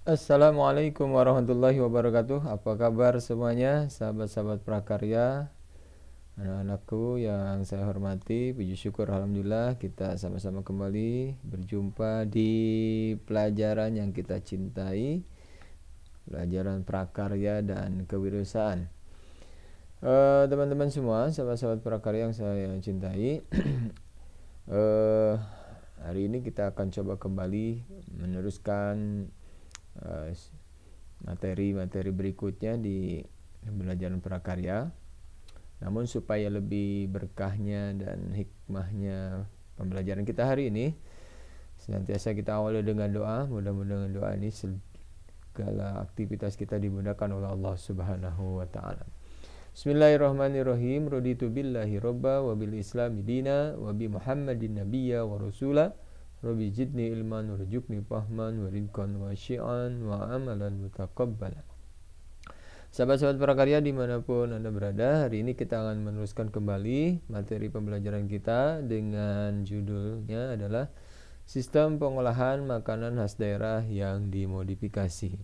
Assalamualaikum warahmatullahi wabarakatuh. Apa kabar semuanya, sahabat-sahabat prakarya, anak-anakku yang saya hormati. Puji syukur alhamdulillah kita sama-sama kembali berjumpa di pelajaran yang kita cintai, pelajaran prakarya dan kewirausahaan. Teman-teman semua, sahabat-sahabat prakarya yang saya cintai, eh, hari ini kita akan coba kembali meneruskan eh, materi-materi berikutnya di pembelajaran prakarya. Namun supaya lebih berkahnya dan hikmahnya pembelajaran kita hari ini, senantiasa kita awali dengan doa. Mudah-mudahan doa ini segala aktivitas kita dimudahkan oleh Allah Subhanahu wa taala. Bismillahirrahmanirrahim. Raditu billahi robba wa bil islami dina wa bi Muhammadin nabiyya wa rasula. Rabbi jidni ilman warzuqni fahman wa rizqan wasi'an wa amalan mutaqabbalan. Sahabat-sahabat prakarya dimanapun Anda berada, hari ini kita akan meneruskan kembali materi pembelajaran kita dengan judulnya adalah Sistem Pengolahan Makanan Khas Daerah yang Dimodifikasi.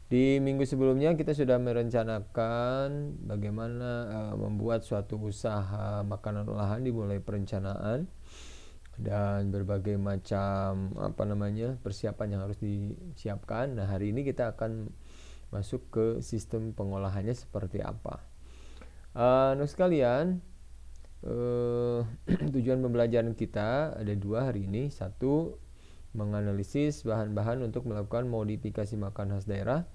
Di minggu sebelumnya kita sudah merencanakan bagaimana membuat suatu usaha makanan olahan, dimulai perencanaan dan berbagai macam persiapan yang harus disiapkan. Nah, hari ini kita akan masuk ke sistem pengolahannya seperti apa. Anak sekalian, tujuan pembelajaran kita ada dua hari ini. Satu, menganalisis bahan-bahan untuk melakukan modifikasi makanan khas daerah.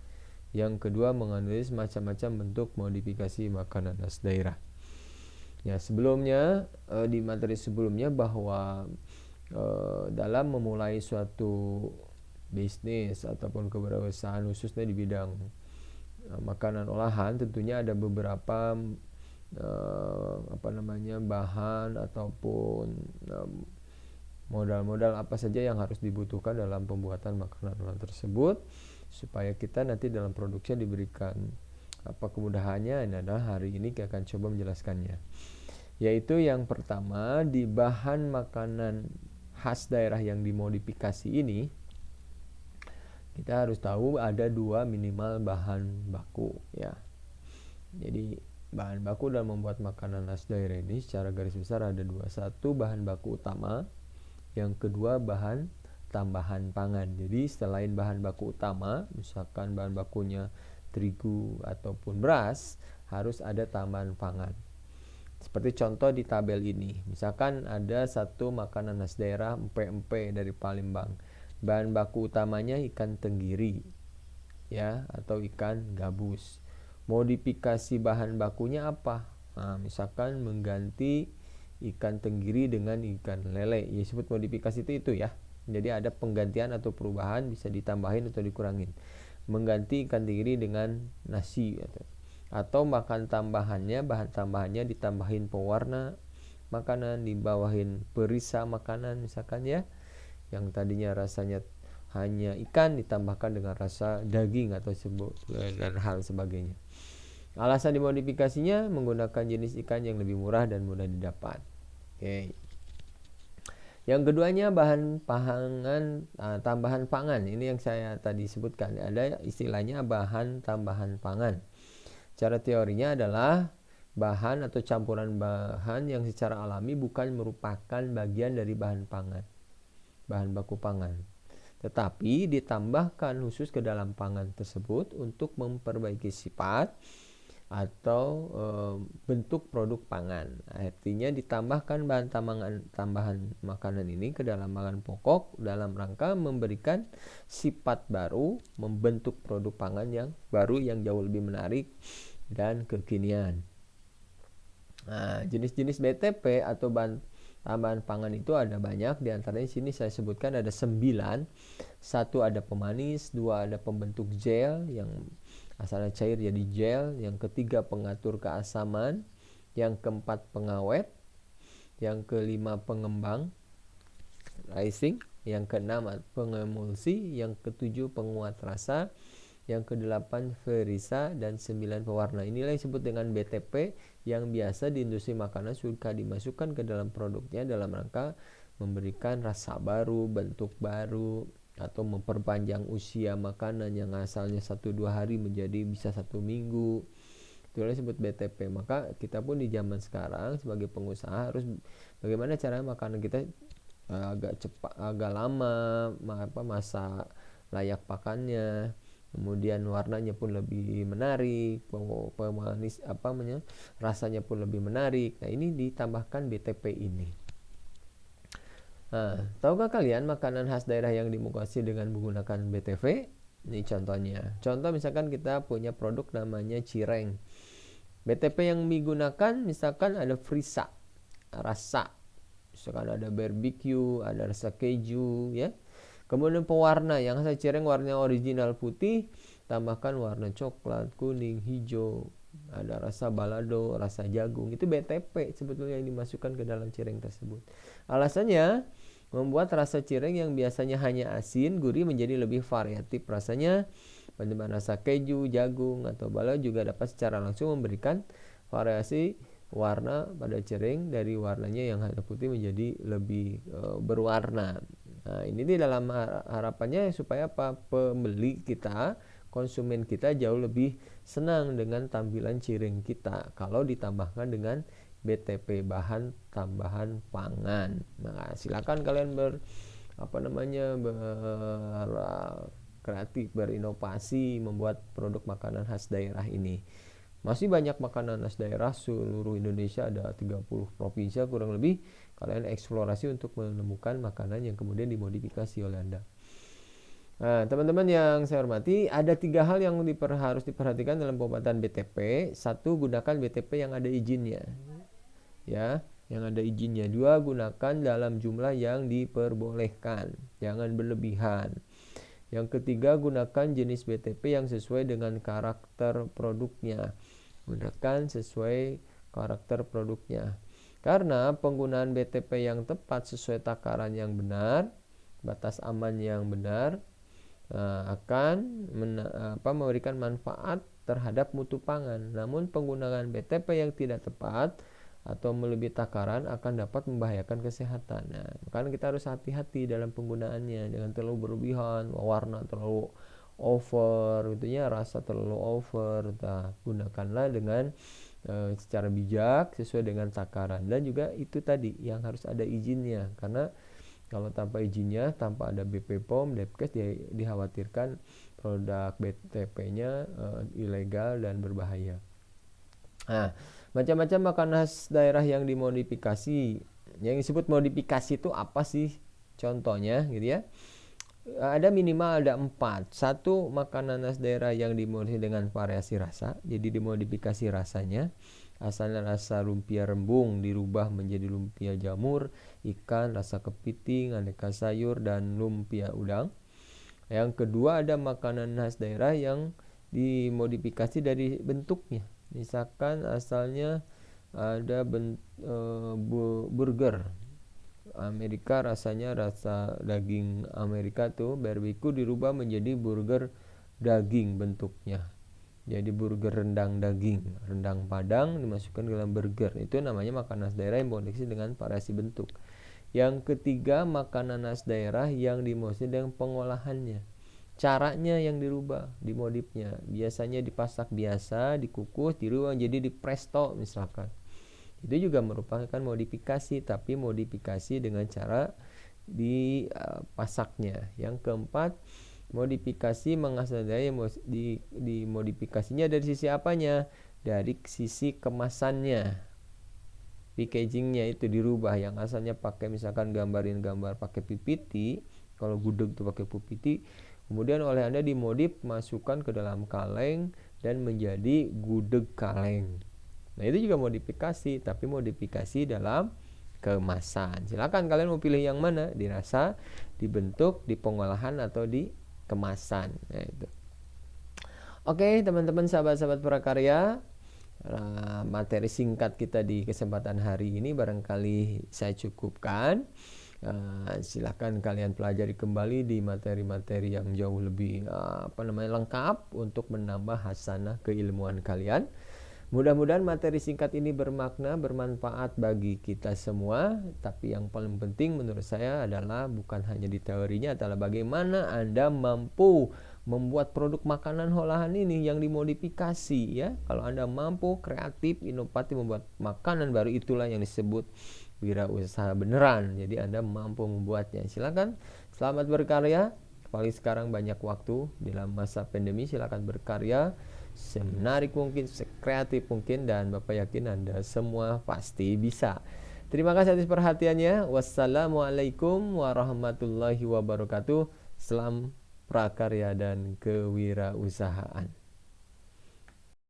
Yang kedua, menganalisis macam-macam bentuk modifikasi makanan khas daerah. Ya, sebelumnya di materi sebelumnya bahwa dalam memulai suatu bisnis ataupun kewirausahaan khususnya di bidang makanan olahan, tentunya ada beberapa bahan ataupun modal-modal apa saja yang harus dibutuhkan dalam pembuatan makanan olahan tersebut supaya kita nanti dalam produksinya diberikan kemudahannya. Ini adalah hari ini kita akan coba menjelaskannya, yaitu yang pertama, di bahan makanan khas daerah yang dimodifikasi ini kita harus tahu ada dua minimal bahan baku ya. Jadi bahan baku dalam membuat makanan khas daerah ini secara garis besar ada dua. Satu, bahan baku utama. Yang kedua, bahan tambahan pangan. Jadi selain bahan baku utama, misalkan bahan bakunya terigu ataupun beras, harus ada tambahan pangan. Seperti contoh di tabel ini, misalkan ada satu makanan khas daerah empek-empek dari Palembang. Bahan baku utamanya ikan tenggiri ya, atau ikan gabus. Modifikasi bahan bakunya apa? Nah, misalkan mengganti ikan tenggiri dengan ikan lele, ya disebut modifikasi itu ya. Jadi ada penggantian atau perubahan, bisa ditambahin atau dikurangin. Mengganti ikan tenggiri dengan nasi atau bahan tambahannya ditambahin pewarna makanan, dibawahin perisa makanan misalkan ya, yang tadinya rasanya hanya ikan ditambahkan dengan rasa daging atau dan hal sebagainya. Alasan dimodifikasinya menggunakan jenis ikan yang lebih murah dan mudah didapat. Oke. Yang keduanya bahan pangan, tambahan pangan. Ini yang saya tadi sebutkan, ada istilahnya bahan tambahan pangan. Cara teorinya adalah bahan atau campuran bahan yang secara alami bukan merupakan bagian dari bahan pangan, bahan baku pangan, tetapi ditambahkan khusus ke dalam pangan tersebut untuk memperbaiki sifat atau bentuk produk pangan. Artinya ditambahkan bahan tambahan makanan ini ke dalam makanan pokok dalam rangka memberikan sifat baru, membentuk produk pangan yang baru yang jauh lebih menarik dan kekinian. Nah, jenis-jenis BTP atau bahan tambahan pangan itu ada banyak. Di antaranya sini saya sebutkan ada 9. Satu, ada pemanis. Dua, ada pembentuk gel yang asalnya cair jadi gel. Yang ketiga, pengatur keasaman. Yang keempat, pengawet. Yang kelima, pengembang icing. Yang keenam, pengemulsi. Yang ketujuh, penguat rasa. Yang kedelapan, perisa. Dan 9, pewarna. Inilah yang disebut dengan BTP, yang biasa di industri makanan suka dimasukkan ke dalam produknya dalam rangka memberikan rasa baru, bentuk baru, atau memperpanjang usia makanan yang asalnya 1-2 hari menjadi bisa 1 minggu. Itulah disebut BTP. Maka kita pun di zaman sekarang sebagai pengusaha harus bagaimana caranya makanan kita agak cepat, agak lama masa layak pakannya, kemudian warnanya pun lebih menarik, pemanis rasanya pun lebih menarik. Nah, ini ditambahkan BTP ini. Nah, tahukah kalian makanan khas daerah yang dimutasi dengan menggunakan BTP? Ini contohnya. Contoh misalkan kita punya produk namanya cireng. BTP yang digunakan misalkan ada frisa, rasa. Misalkan ada barbecue, ada rasa keju, ya. Kemudian pewarna yang khas cireng warna original putih, tambahkan warna coklat, kuning, hijau. Ada rasa balado, rasa jagung. Itu BTP sebetulnya yang dimasukkan ke dalam cireng tersebut. Alasannya membuat rasa cireng yang biasanya hanya asin, gurih menjadi lebih variatif rasanya. Penambahan rasa keju, jagung, atau balado juga dapat secara langsung memberikan variasi warna pada cireng dari warnanya yang hanya putih menjadi lebih berwarna. Nah, ini di dalam harapannya supaya pembeli kita, konsumen kita jauh lebih senang dengan tampilan cireng kita kalau ditambahkan dengan BTP, bahan tambahan pangan. Nah, silakan kalian kreatif, berinovasi membuat produk makanan khas daerah ini. Masih banyak makanan khas daerah seluruh Indonesia, ada 30 provinsi kurang lebih. Kalian eksplorasi untuk menemukan makanan yang kemudian dimodifikasi oleh Anda. Nah, teman-teman yang saya hormati, ada 3 hal yang harus diperhatikan dalam pembuatan BTP. 1, gunakan BTP yang ada izinnya. Ya, yang ada izinnya. 2, gunakan dalam jumlah yang diperbolehkan, jangan berlebihan. Yang ketiga, gunakan jenis BTP yang sesuai dengan karakter produknya. Gunakan sesuai karakter produknya. Karena penggunaan BTP yang tepat sesuai takaran yang benar, batas aman yang benar, akan memberikan manfaat terhadap mutu pangan. Namun penggunaan BTP yang tidak tepat atau melebihi takaran akan dapat membahayakan kesehatan. Nah, makanya kita harus hati-hati dalam penggunaannya, jangan terlalu berlebihan, warna terlalu over, itunya rasa terlalu over. Nah, gunakanlah dengan secara bijak sesuai dengan takaran, dan juga itu tadi yang harus ada izinnya, karena kalau tanpa izinnya, tanpa ada BP POM, Depkes, dikhawatirkan produk BTP-nya ilegal dan berbahaya. Nah, macam-macam makanan khas daerah yang dimodifikasi. Yang disebut modifikasi itu apa sih? Contohnya gitu ya. Ada minimal ada 4. 1, makanan khas daerah yang dimodifikasi dengan variasi rasa. Jadi dimodifikasi rasanya. Asalnya rasa lumpia rembung dirubah menjadi lumpia jamur, ikan, rasa kepiting, aneka sayur, dan lumpia udang. Yang kedua, ada makanan khas daerah yang dimodifikasi dari bentuknya. Misalkan asalnya ada burger Amerika, rasanya rasa daging Amerika tuh barbecue dirubah menjadi burger daging bentuknya. Jadi burger rendang daging, rendang Padang dimasukkan ke dalam burger. Itu namanya makanan khas daerah yang dimodifikasi dengan variasi bentuk. Yang ketiga, makanan khas daerah yang dimodifikasi dengan pengolahannya. Caranya yang dirubah, dimodifnya. Biasanya dipasak biasa, dikukus, dirubah jadi di presto misalkan. Itu juga merupakan modifikasi, tapi modifikasi dengan cara dipasaknya. Yang keempat, modifikasi mengasal dari dimodifikasinya dari sisi apanya? Dari sisi kemasannya. Packagingnya itu dirubah, yang asalnya pakai misalkan gambar pakai PPT, kalau gudeg itu pakai PPT, kemudian oleh Anda dimodif, masukkan ke dalam kaleng dan menjadi gudeg kaleng. Nah, itu juga modifikasi, tapi modifikasi dalam kemasan. Silakan kalian mau pilih yang mana, dirasa, dibentuk, di pengolahan, atau di kemasan. Nah, itu. Oke, teman-teman sahabat-sahabat prakarya, materi singkat kita di kesempatan hari ini barangkali saya cukupkan. Silahkan kalian pelajari kembali di materi-materi yang jauh lebih lengkap untuk menambah hasanah keilmuan kalian. Mudah-mudahan materi singkat ini bermakna, bermanfaat bagi kita semua. Tapi yang paling penting menurut saya adalah bukan hanya di teorinya, adalah bagaimana Anda mampu membuat produk makanan olahan ini yang dimodifikasi ya. Kalau Anda mampu kreatif, inovatif membuat makanan baru, itulah yang disebut wirausaha beneran. Jadi Anda mampu membuatnya. Silakan, selamat berkarya. Apalagi sekarang banyak waktu dalam masa pandemi, silakan berkarya semenarik mungkin, sekreatif mungkin, dan Bapak yakin Anda semua pasti bisa. Terima kasih atas perhatiannya. Wassalamualaikum warahmatullahi wabarakatuh. Salam prakarya dan kewirausahaan.